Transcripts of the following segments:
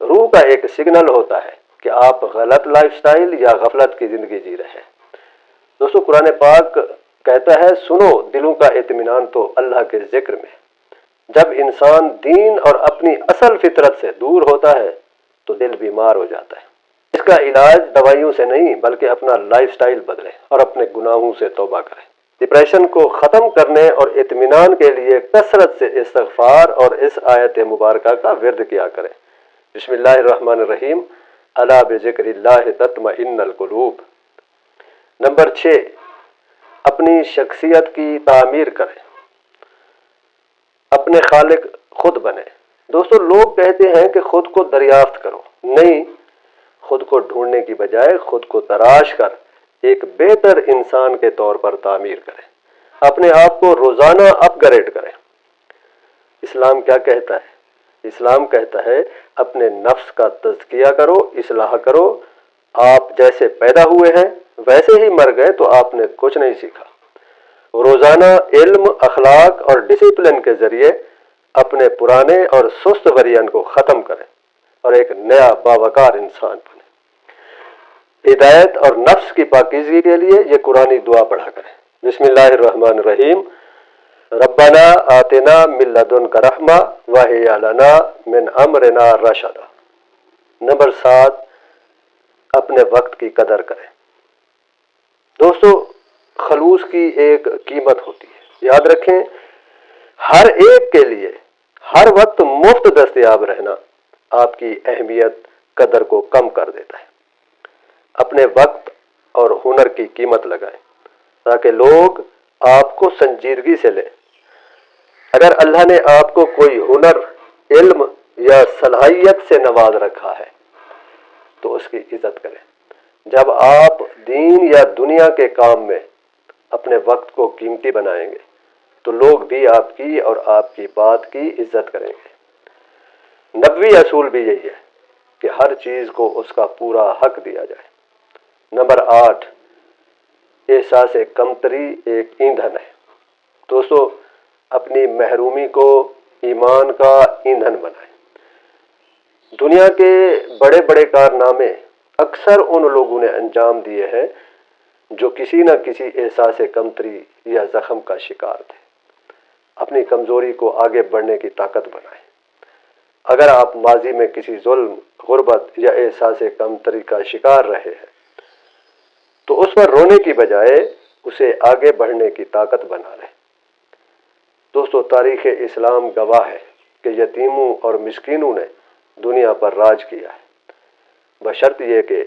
روح کا ایک سگنل ہوتا ہے کہ آپ غلط لائف سٹائل یا غفلت کی زندگی جی رہے ہیں۔ دوستو قرآن پاک کہتا ہے سنو دلوں کا اطمینان تو اللہ کے ذکر میں۔ جب انسان دین اور اپنی اصل فطرت سے دور ہوتا ہے تو دل بیمار ہو جاتا ہے۔ اس کا علاج دوائیوں سے نہیں بلکہ اپنا لائف سٹائل بدلے اور اپنے گناہوں سے توبہ کرے۔ ڈپریشن کو ختم کرنے اور اطمینان کے لیے کثرت سے استغفار اور اس آیت مبارکہ کا ورد کیا کریں۔ بسم اللہ الرحمن الرحیم، الا بذکر اللہ تطمئن القلوب۔ نمبر 6، اپنی شخصیت کی تعمیر کریں، اپنے خالق خود بنے۔ دوستو لوگ کہتے ہیں کہ خود کو دریافت کرو، نہیں، خود کو ڈھونڈنے کی بجائے خود کو تراش کر ایک بہتر انسان کے طور پر تعمیر کریں، اپنے آپ کو روزانہ اپ گریڈ کریں۔ اسلام کیا کہتا ہے؟ اسلام کہتا ہے اپنے نفس کا تزکیہ کرو، اصلاح کرو۔ آپ جیسے پیدا ہوئے ہیں ویسے ہی مر گئے تو آپ نے کچھ نہیں سیکھا۔ روزانہ علم، اخلاق اور ڈسپلن کے ذریعے اپنے پرانے اور سست ورژن کو ختم کریں اور ایک نیا باوقار انسان بنے۔ ہدایت اور نفس کی پاکیزگی کے لیے یہ قرآنی دعا پڑھا کریں۔ بسم اللہ الرحمن الرحیم، ربنا آتنا من لدنک رحمہ وہی لنا من امرنا رشدا۔ نمبر 7، اپنے وقت کی قدر کریں۔ دوستو خلوص کی ایک قیمت ہوتی ہے، یاد رکھیں ہر ایک کے لیے ہر وقت مفت دستیاب رہنا آپ کی اہمیت قدر کو کم کر دیتا ہے۔ اپنے وقت اور ہنر کی قیمت لگائیں تاکہ لوگ آپ کو سنجیدگی سے لیں۔ اگر اللہ نے آپ کو کوئی ہنر، علم یا صلاحیت سے نواز رکھا ہے تو اس کی عزت کریں۔ جب آپ دین یا دنیا کے کام میں اپنے وقت کو قیمتی بنائیں گے تو لوگ بھی آپ کی اور آپ کی بات کی عزت کریں گے۔ نبوی اصول بھی یہی ہے کہ ہر چیز کو اس کا پورا حق دیا جائے۔ نمبر 8، احساس کمتری ایک ایندھن ہے۔ دوستو اپنی محرومی کو ایمان کا ایندھن بنائیں۔ دنیا کے بڑے بڑے کارنامے اکثر ان لوگوں نے انجام دیے ہیں جو کسی نہ کسی احساس کمتری یا زخم کا شکار تھے۔ اپنی کمزوری کو آگے بڑھنے کی طاقت بنائیں۔ اگر آپ ماضی میں کسی ظلم، غربت یا احساس کمتری کا شکار رہے ہیں تو اس پر رونے کی بجائے اسے آگے بڑھنے کی طاقت بنا لیں۔ دوستو تاریخ اسلام گواہ ہے کہ یتیموں اور مسکینوں نے دنیا پر راج کیا ہے، بشرط یہ کہ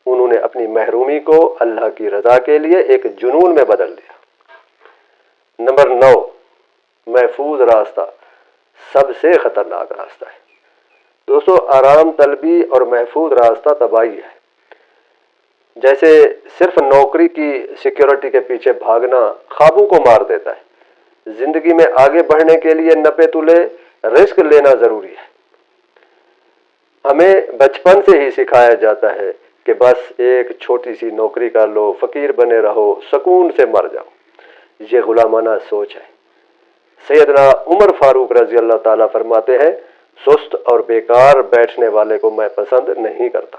انہوں نے اپنی محرومی کو اللہ کی رضا کے لیے ایک جنون میں بدل دیا۔ نمبر 9، محفوظ راستہ سب سے خطرناک راستہ ہے۔ دوستو آرام طلبی اور محفوظ راستہ تباہی ہے۔ جیسے صرف نوکری کی سیکیورٹی کے پیچھے بھاگنا خوابوں کو مار دیتا ہے، زندگی میں آگے بڑھنے کے لیے نپے تلے رسک لینا ضروری ہے۔ ہمیں بچپن سے ہی سکھایا جاتا ہے کہ بس ایک چھوٹی سی نوکری کر لو، فقیر بنے رہو، سکون سے مر جاؤ۔ یہ غلامانہ سوچ ہے۔ سیدنا عمر فاروق رضی اللہ تعالیٰ فرماتے ہیں سست اور بیکار بیٹھنے والے کو میں پسند نہیں کرتا۔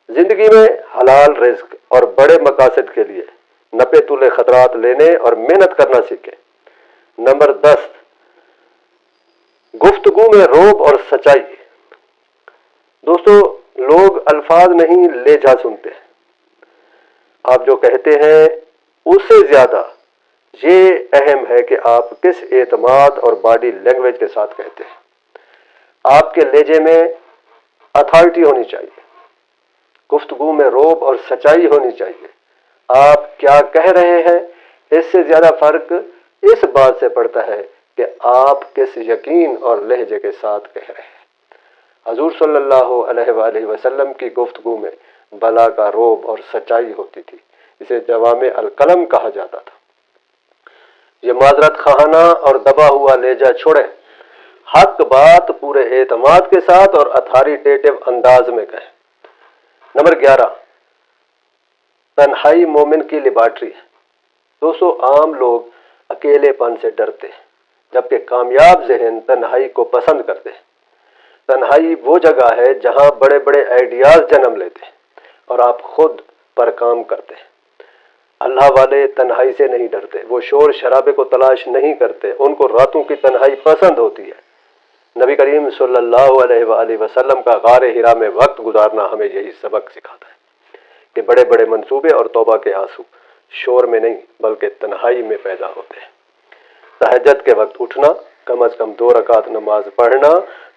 زندگی میں حلال رزق اور بڑے مقاصد کے لیے نپے تلے خطرات لینے اور محنت کرنا سیکھیں۔ نمبر 10، گفتگو میں روب اور سچائی۔ دوستو لوگ الفاظ نہیں لہجہ سنتے ہیں۔ آپ جو کہتے ہیں اس سے زیادہ یہ اہم ہے کہ آپ کس اعتماد اور باڈی لینگویج کے ساتھ کہتے ہیں۔ آپ کے لہجے میں اتھارٹی ہونی چاہیے، گفتگو میں روب اور سچائی ہونی چاہیے۔ آپ کیا کہہ رہے ہیں اس سے زیادہ فرق اس بات سے پڑتا ہے کہ آپ کس یقین اور لہجے کے ساتھ کہہ رہے ہیں۔ حضور صلی اللہ علیہ وآلہ وسلم کی گفتگو میں بلا کا روب اور سچائی ہوتی تھی، اسے جوامع الکلم کہا جاتا تھا۔ یہ معذرت خواہانہ اور دبا ہوا لہجہ چھوڑیں، حق بات پورے اعتماد کے ساتھ اور اتھارٹیٹیو انداز میں کہیں۔ نمبر 11، تنہائی مومن کی لیبارٹری ہے۔ دوستو عام لوگ اکیلے پن سے ڈرتے ہیں جبکہ کامیاب ذہن تنہائی کو پسند کرتے ہیں۔ تنہائی وہ جگہ ہے جہاں بڑے بڑے آئیڈیاز جنم لیتے ہیں اور آپ خود پر کام کرتے ہیں۔ اللہ والے تنہائی سے نہیں ڈرتے، وہ شور شرابے کو تلاش نہیں کرتے، ان کو راتوں کی تنہائی پسند ہوتی ہے۔ نبی کریم صلی اللہ علیہ وآلہ وسلم کا غار حرا میں وقت گزارنا ہمیں یہی سبق سکھاتا ہے کہ بڑے بڑے منصوبے اور توبہ کے آنسو شور میں نہیں بلکہ تنہائی میں پیدا ہوتے ہیں۔ تہجد کے وقت اٹھنا، کم از کم 2 رکعت نماز پڑھنا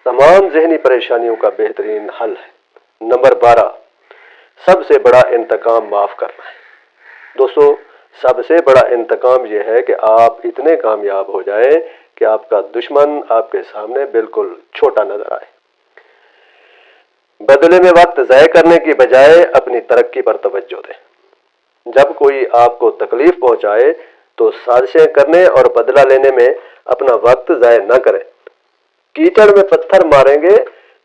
تمام ذہنی پریشانیوں کا بہترین حل ہے۔ نمبر 12، سب سے بڑا انتقام معاف کرنا ہے۔ دوستو، سب سے بڑا انتقام یہ ہے کہ آپ اتنے کامیاب ہو جائیں کہ آپ کا دشمن آپ کے سامنے بالکل چھوٹا نظر آئے۔ بدلے میں وقت ضائع کرنے کی بجائے اپنی ترقی پر توجہ دیں۔ جب کوئی آپ کو تکلیف پہنچائے تو سازشیں کرنے اور بدلہ لینے میں اپنا وقت ضائع نہ کریں۔ کیچڑ میں پتھر ماریں گے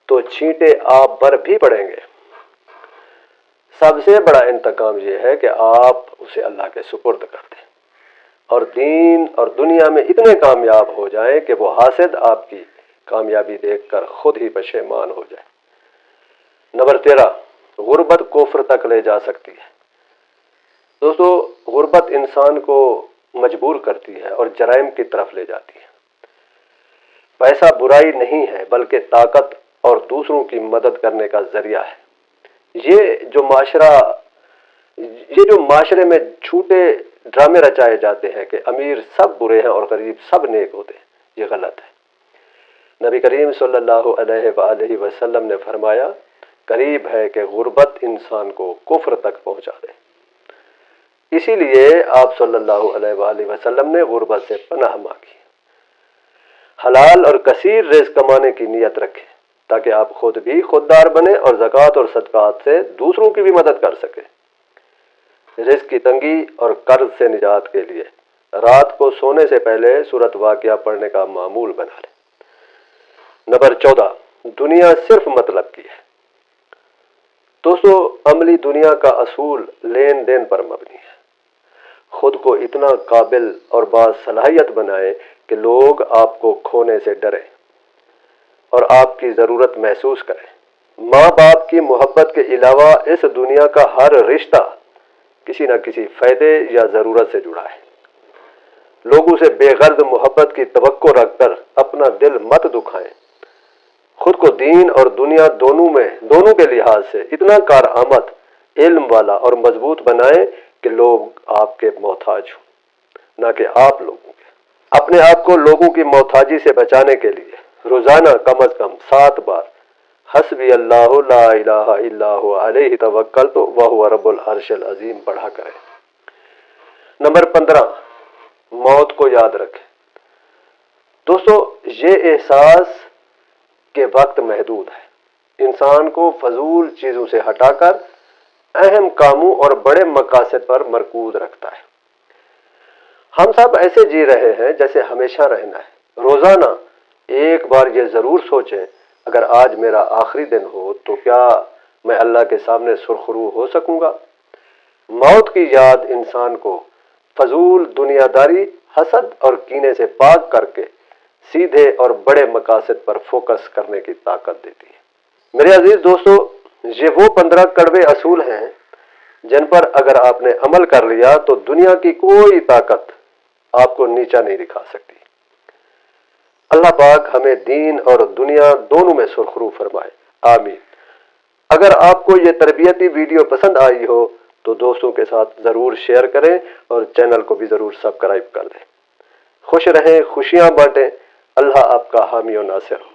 تو چھینٹے آپ پر بھی پڑیں گے۔ سب سے بڑا انتقام یہ ہے کہ آپ اسے اللہ کے سپرد کر دیں اور دین اور دنیا میں اتنے کامیاب ہو جائیں کہ وہ حاسد آپ کی کامیابی دیکھ کر خود ہی پشیمان ہو جائے۔ نمبر 13، غربت کفر تک لے جا سکتی ہے۔ دوستو، غربت انسان کو مجبور کرتی ہے اور جرائم کی طرف لے جاتی ہے۔ پیسہ برائی نہیں ہے بلکہ طاقت اور دوسروں کی مدد کرنے کا ذریعہ ہے۔ یہ جو معاشرے میں جھوٹے ڈرامے رچائے جاتے ہیں کہ امیر سب برے ہیں اور غریب سب نیک ہوتے ہیں، یہ غلط ہے۔ نبی کریم صلی اللہ علیہ وآلہ وسلم نے فرمایا، قریب ہے کہ غربت انسان کو کفر تک پہنچا دے۔ اسی لیے آپ صلی اللہ علیہ وآلہ وسلم نے غربت سے پناہ مانگی۔ حلال اور کثیر رزق کمانے کی نیت رکھیں تاکہ آپ خود بھی خوددار بنیں اور زکوٰۃ اور صدقات سے دوسروں کی بھی مدد کر سکیں۔ رزق کی تنگی اور قرض سے نجات کے لیے رات کو سونے سے پہلے سورۃ واقعہ پڑھنے کا معمول بنا لیں۔ نمبر 14، دنیا صرف مطلب کی ہے۔ دوستو، عملی دنیا کا اصول لین دین پر مبنی ہے۔ خود کو اتنا قابل اور باصلاحیت بنائیں کہ لوگ آپ کو کھونے سے ڈریں اور آپ کی ضرورت محسوس کریں۔ ماں باپ کی محبت کے علاوہ اس دنیا کا ہر رشتہ کسی نہ کسی فائدے یا ضرورت سے جڑا ہے۔ لوگوں سے بے غرض محبت کی توقع رکھ کر اپنا دل مت دکھائیں۔ خود کو دین اور دنیا دونوں کے لحاظ سے اتنا کارآمد، علم والا اور مضبوط بنائیں کہ لوگ آپ کے محتاج ہوں، نہ کہ آپ لوگوں کے۔ اپنے آپ کو لوگوں کی محتاجی سے بچانے کے لیے روزانہ کم از کم 7 بار حسبی اللہ لا الہ الا هو علیہ توکلت وہو رب العرش العظیم پڑھا کریں۔ نمبر 15، موت کو یاد رکھیں۔ دوستو، یہ احساس کہ وقت محدود ہے انسان کو فضول چیزوں سے ہٹا کر اہم کاموں اور بڑے مقاصد پر مرکوز رکھتا ہے۔ ہم سب ایسے جی رہے ہیں جیسے ہمیشہ رہنا ہے۔ روزانہ ایک بار یہ ضرور سوچیں، اگر آج میرا آخری دن ہو تو کیا میں اللہ کے سامنے سرخرو ہو سکوں گا؟ موت کی یاد انسان کو فضول دنیا داری، حسد اور کینے سے پاک کر کے سیدھے اور بڑے مقاصد پر فوکس کرنے کی طاقت دیتی ہے۔ میرے عزیز دوستو، یہ وہ 15 کڑوے اصول ہیں جن پر اگر آپ نے عمل کر لیا تو دنیا کی کوئی طاقت آپ کو نیچا نہیں دکھا سکتی۔ اللہ پاک ہمیں دین اور دنیا دونوں میں سرخرو فرمائے، آمین۔ اگر آپ کو یہ تربیتی ویڈیو پسند آئی ہو تو دوستوں کے ساتھ ضرور شیئر کریں اور چینل کو بھی ضرور سبسکرائب کر دیں۔ خوش رہیں، خوشیاں بانٹیں، اللہ آپ کا حامی و ناصر ہو۔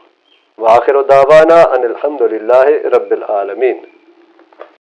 وآخر دعوانا ان الحمد للہ رب العالمین۔